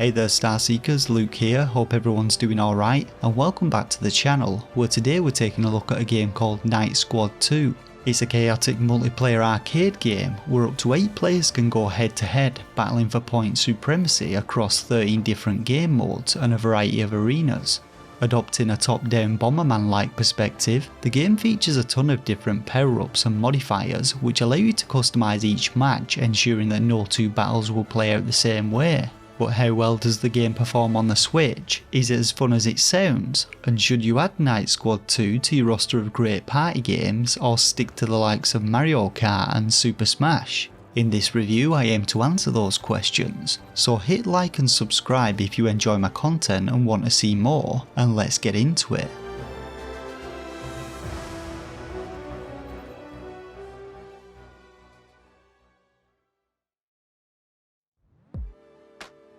Hey there Starseekers, Luke here, hope everyone's doing alright, and welcome back to the channel, where today we're taking a look at a game called Night Squad 2. It's a chaotic multiplayer arcade game where up to 8 players can go head to head, battling for point supremacy across 13 different game modes and a variety of arenas. Adopting a top-down Bomberman-like perspective, the game features a ton of different power-ups and modifiers which allow you to customise each match, ensuring that no two battles will play out the same way. But how well does the game perform on the Switch? Is it as fun as it sounds? And should you add Night Squad 2 to your roster of great party games, or stick to the likes of Mario Kart and Super Smash? In this review I aim to answer those questions, so hit like and subscribe if you enjoy my content and want to see more, and let's get into it.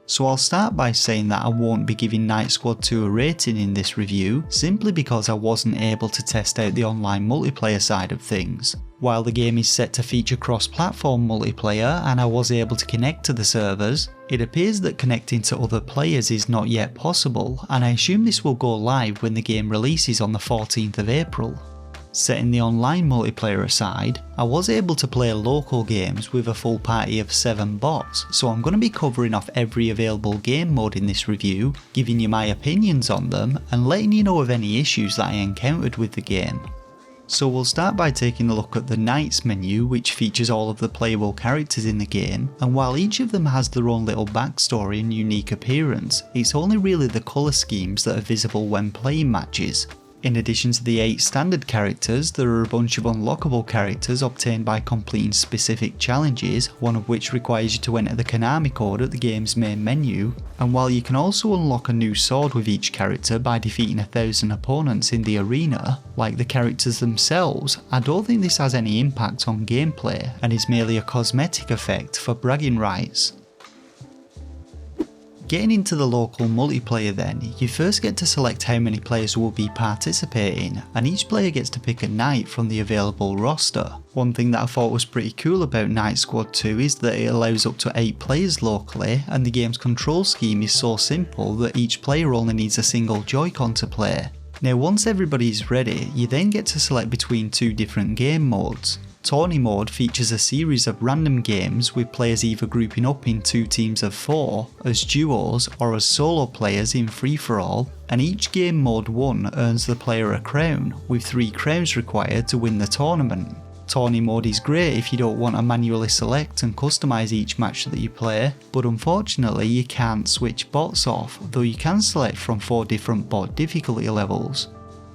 So I'll start by saying that I won't be giving Night Squad 2 a rating in this review, simply because I wasn't able to test out the online multiplayer side of things. While the game is set to feature cross-platform multiplayer and I was able to connect to the servers, it appears that connecting to other players is not yet possible, and I assume this will go live when the game releases on the 14th of April. Setting the online multiplayer aside, I was able to play local games with a full party of 7 bots, so I'm going to be covering off every available game mode in this review, giving you my opinions on them and letting you know of any issues that I encountered with the game. So we'll start by taking a look at the Nights menu, which features all of the playable characters in the game, and while each of them has their own little backstory and unique appearance, it's only really the colour schemes that are visible when playing matches. In addition to the 8 standard characters, there are a bunch of unlockable characters obtained by completing specific challenges, one of which requires you to enter the Konami code at the game's main menu, and while you can also unlock a new sword with each character by defeating 1,000 opponents in the arena, like the characters themselves, I don't think this has any impact on gameplay and is merely a cosmetic effect for bragging rights. Getting into the local multiplayer then, you first get to select how many players will be participating, and each player gets to pick a knight from the available roster. One thing that I thought was pretty cool about Night Squad 2 is that it allows up to 8 players locally, and the game's control scheme is so simple that each player only needs a single Joy-Con to play. Now once everybody is ready, you then get to select between 2 different game modes. Tourney mode features a series of random games with players either grouping up in 2 teams of 4, as duos, or as solo players in free-for-all, and each game mode won earns the player a crown, with 3 crowns required to win the tournament. Tourney mode is great if you don't want to manually select and customise each match that you play, but unfortunately you can't switch bots off, though you can select from 4 different bot difficulty levels.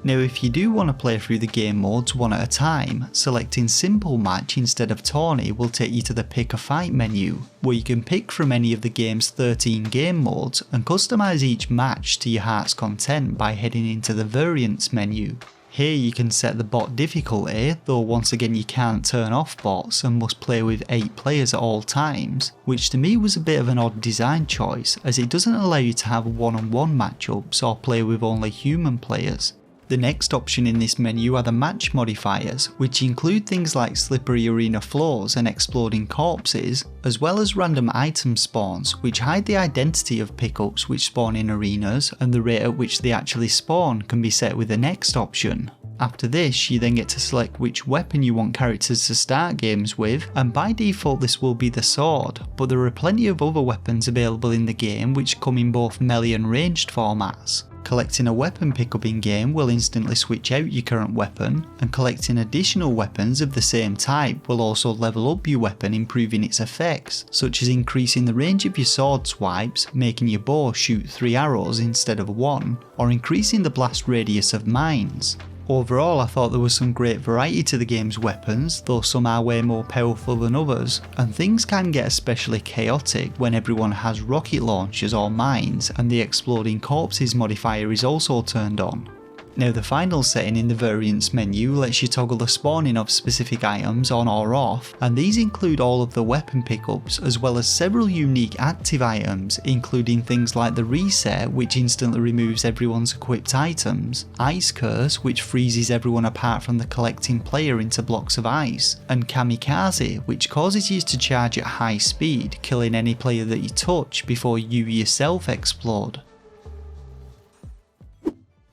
Now if you do want to play through the game modes one at a time, selecting Simple Match instead of Tourney will take you to the Pick a Fight menu, where you can pick from any of the game's 13 game modes and customise each match to your heart's content by heading into the Variants menu. Here you can set the bot difficulty, though once again you can't turn off bots and must play with 8 players at all times, which to me was a bit of an odd design choice, as it doesn't allow you to have one-on-one matchups or play with only human players. The next option in this menu are the match modifiers, which include things like slippery arena floors and exploding corpses, as well as random item spawns, which hide the identity of pickups which spawn in arenas, and the rate at which they actually spawn can be set with the next option. After this, you then get to select which weapon you want characters to start games with, and by default this will be the sword, but there are plenty of other weapons available in the game which come in both melee and ranged formats. Collecting a weapon pickup in game will instantly switch out your current weapon, and collecting additional weapons of the same type will also level up your weapon, improving its effects, such as increasing the range of your sword swipes, making your bow shoot 3 arrows instead of 1, or increasing the blast radius of mines. Overall, I thought there was some great variety to the game's weapons, though some are way more powerful than others, and things can get especially chaotic when everyone has rocket launchers or mines and the exploding corpses modifier is also turned on. Now the final setting in the variants menu lets you toggle the spawning of specific items on or off, and these include all of the weapon pickups as well as several unique active items, including things like the reset, which instantly removes everyone's equipped items, ice curse, which freezes everyone apart from the collecting player into blocks of ice, and kamikaze, which causes you to charge at high speed, killing any player that you touch before you yourself explode.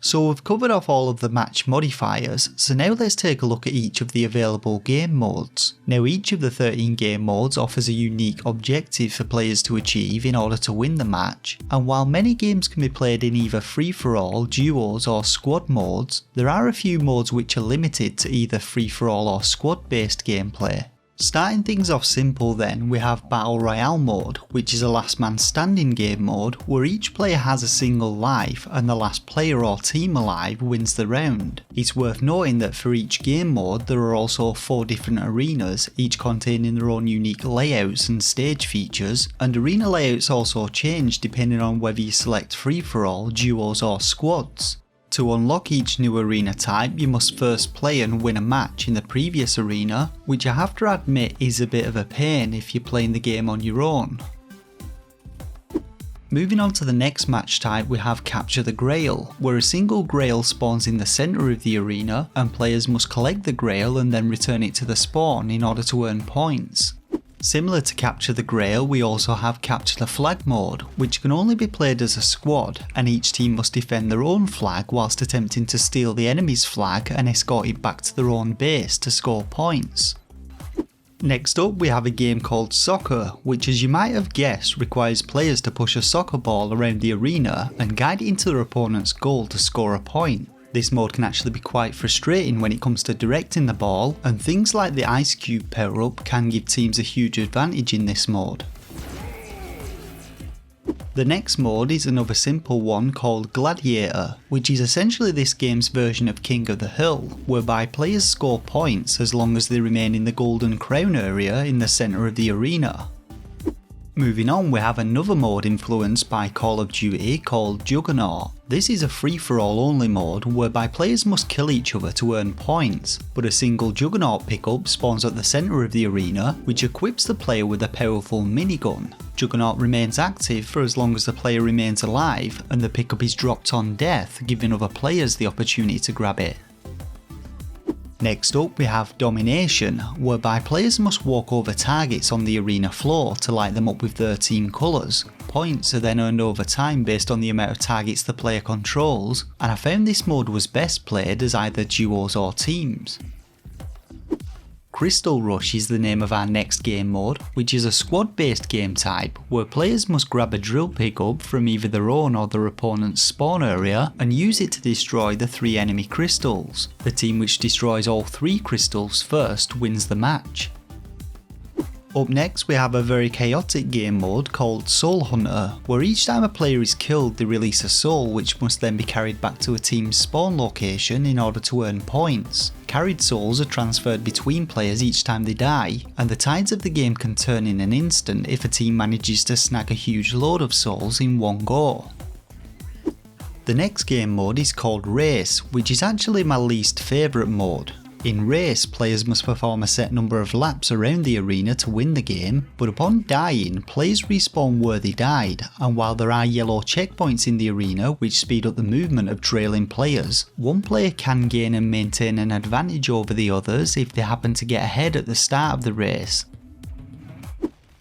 So we've covered off all of the match modifiers, so now let's take a look at each of the available game modes. Now each of the 13 game modes offers a unique objective for players to achieve in order to win the match, and while many games can be played in either free-for-all, duos or squad modes, there are a few modes which are limited to either free-for-all or squad-based gameplay. Starting things off simple then, we have Battle Royale mode, which is a last man standing game mode where each player has a single life and the last player or team alive wins the round. It's worth noting that for each game mode there are also 4 different arenas, each containing their own unique layouts and stage features, and arena layouts also change depending on whether you select free for all, duos or squads. To unlock each new arena type, you must first play and win a match in the previous arena, which I have to admit is a bit of a pain if you're playing the game on your own. Moving on to the next match type, we have Capture the Grail, where a single grail spawns in the centre of the arena and players must collect the grail and then return it to the spawn in order to earn points. Similar to Capture the Grail, we also have Capture the Flag mode, which can only be played as a squad, and each team must defend their own flag whilst attempting to steal the enemy's flag and escort it back to their own base to score points. Next up we have a game called Soccer, which as you might have guessed requires players to push a soccer ball around the arena and guide it into their opponent's goal to score a point. This mode can actually be quite frustrating when it comes to directing the ball, and things like the Ice Cube power-up can give teams a huge advantage in this mode. The next mode is another simple one called Gladiator, which is essentially this game's version of King of the Hill, whereby players score points as long as they remain in the Golden Crown area in the centre of the arena. Moving on, we have another mode influenced by Call of Duty called Juggernaut. This is a free-for-all only mode whereby players must kill each other to earn points, but a single Juggernaut pickup spawns at the centre of the arena, which equips the player with a powerful minigun. Juggernaut remains active for as long as the player remains alive, and the pickup is dropped on death, giving other players the opportunity to grab it. Next up we have Domination, whereby players must walk over targets on the arena floor to light them up with their team colours. Points are then earned over time based on the amount of targets the player controls, and I found this mode was best played as either duos or teams. Crystal Rush is the name of our next game mode, which is a squad based game type where players must grab a drill pickup from either their own or their opponent's spawn area and use it to destroy the 3 enemy crystals. The team which destroys all 3 crystals first wins the match. Up next we have a very chaotic game mode called Soul Hunter, where each time a player is killed they release a soul which must then be carried back to a team's spawn location in order to earn points. Carried souls are transferred between players each time they die, and the tides of the game can turn in an instant if a team manages to snag a huge load of souls in one go. The next game mode is called Race, which is actually my least favourite mode. In Race, players must perform a set number of laps around the arena to win the game, but upon dying, players respawn where they died, and while there are yellow checkpoints in the arena which speed up the movement of trailing players, one player can gain and maintain an advantage over the others if they happen to get ahead at the start of the race.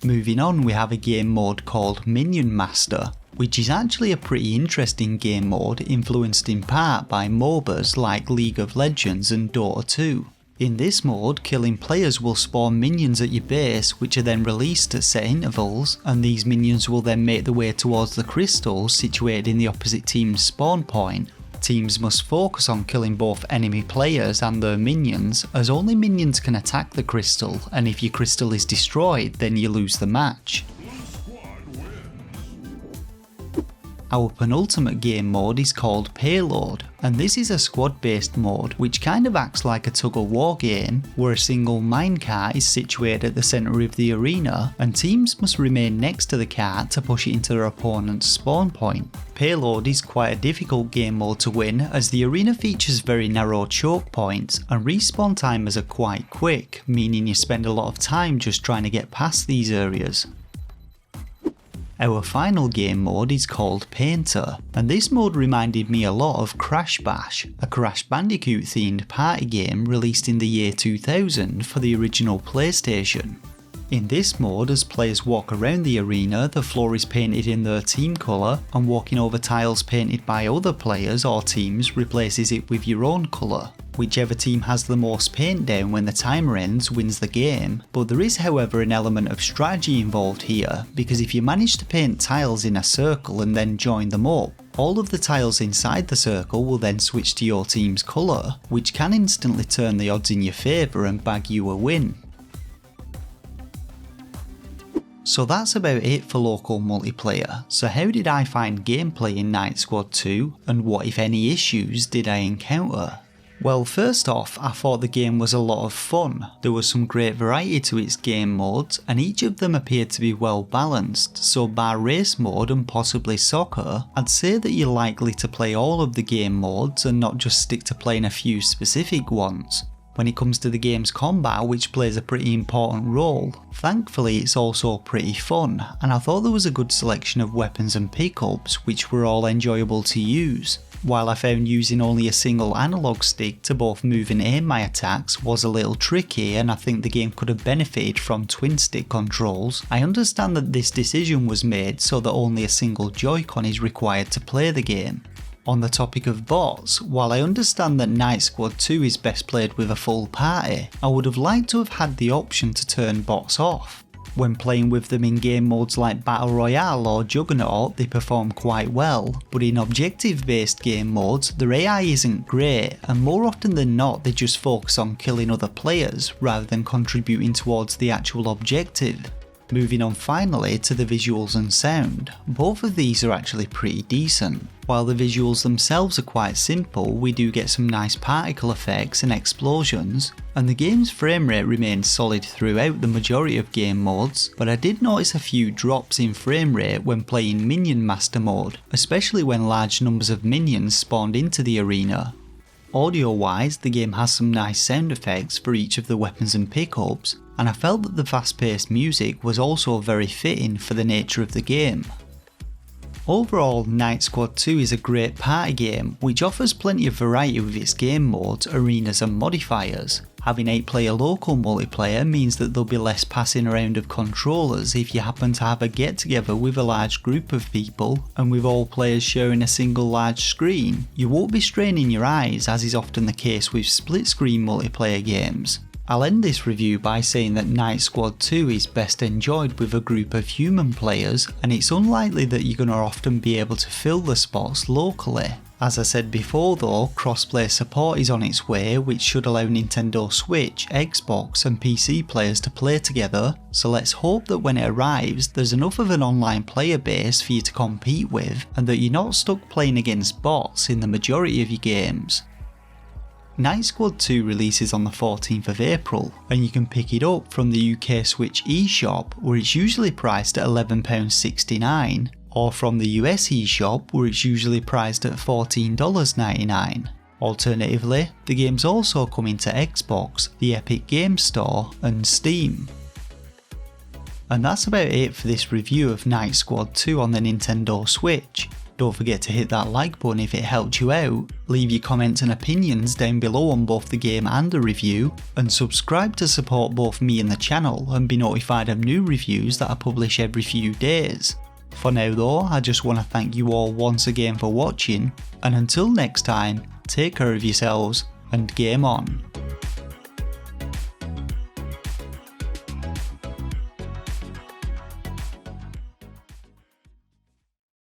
Moving on, we have a game mode called Minion Master, which is actually a pretty interesting game mode influenced in part by MOBAs like League of Legends and Dota 2. In this mode, killing players will spawn minions at your base which are then released at set intervals, and these minions will then make their way towards the crystals situated in the opposite team's spawn point. Teams must focus on killing both enemy players and their minions, as only minions can attack the crystal, and if your crystal is destroyed then you lose the match. Our penultimate game mode is called Payload, and this is a squad based mode which kind of acts like a tug of war game where a single minecart is situated at the centre of the arena and teams must remain next to the cart to push it into their opponent's spawn point. Payload is quite a difficult game mode to win as the arena features very narrow choke points and respawn timers are quite quick, meaning you spend a lot of time just trying to get past these areas. Our final game mode is called Painter, and this mode reminded me a lot of Crash Bash, a Crash Bandicoot themed party game released in the year 2000 for the original PlayStation. In this mode, as players walk around the arena, the floor is painted in their team colour, and walking over tiles painted by other players or teams replaces it with your own colour. Whichever team has the most paint down when the timer ends wins the game, but there is however an element of strategy involved here, because if you manage to paint tiles in a circle and then join them up, all of the tiles inside the circle will then switch to your team's colour, which can instantly turn the odds in your favour and bag you a win. So that's about it for local multiplayer. So how did I find gameplay in Night Squad 2, and what if any issues did I encounter? Well, first off, I thought the game was a lot of fun. There was some great variety to its game modes, and each of them appeared to be well balanced, so bar race mode and possibly soccer, I'd say that you're likely to play all of the game modes and not just stick to playing a few specific ones. When it comes to the game's combat, which plays a pretty important role, thankfully it's also pretty fun, and I thought there was a good selection of weapons and pickups which were all enjoyable to use. While I found using only a single analog stick to both move and aim my attacks was a little tricky and I think the game could have benefited from twin stick controls, I understand that this decision was made so that only a single Joy-Con is required to play the game. On the topic of bots, while I understand that Night Squad 2 is best played with a full party, I would have liked to have had the option to turn bots off. When playing with them in game modes like Battle Royale or Juggernaut, they perform quite well, but in objective based game modes, their AI isn't great, and more often than not they just focus on killing other players rather than contributing towards the actual objective. Moving on finally to the visuals and sound, both of these are actually pretty decent. While the visuals themselves are quite simple, we do get some nice particle effects and explosions, and the game's frame rate remains solid throughout the majority of game modes, but I did notice a few drops in frame rate when playing Minion Master mode, especially when large numbers of minions spawned into the arena. Audio wise, the game has some nice sound effects for each of the weapons and pickups, and I felt that the fast paced music was also very fitting for the nature of the game. Overall, Night Squad 2 is a great party game which offers plenty of variety with its game modes, arenas and modifiers. Having 8-player local multiplayer means that there'll be less passing around of controllers if you happen to have a get together with a large group of people, and with all players sharing a single large screen, you won't be straining your eyes as is often the case with split screen multiplayer games. I'll end this review by saying that Night Squad 2 is best enjoyed with a group of human players, and it's unlikely that you're going to often be able to fill the spots locally. As I said before though, crossplay support is on its way, which should allow Nintendo Switch, Xbox and PC players to play together, so let's hope that when it arrives there's enough of an online player base for you to compete with, and that you're not stuck playing against bots in the majority of your games. Night Squad 2 releases on the 14th of April, and you can pick it up from the UK Switch eShop where it's usually priced at £11.69, or from the US eShop where it's usually priced at $14.99. Alternatively, the game's also coming to Xbox, the Epic Games Store and Steam. And that's about it for this review of Night Squad 2 on the Nintendo Switch. Don't forget to hit that like button if it helped you out, leave your comments and opinions down below on both the game and the review, and subscribe to support both me and the channel and be notified of new reviews that I publish every few days. For now though, I just want to thank you all once again for watching, and until next time, take care of yourselves and game on.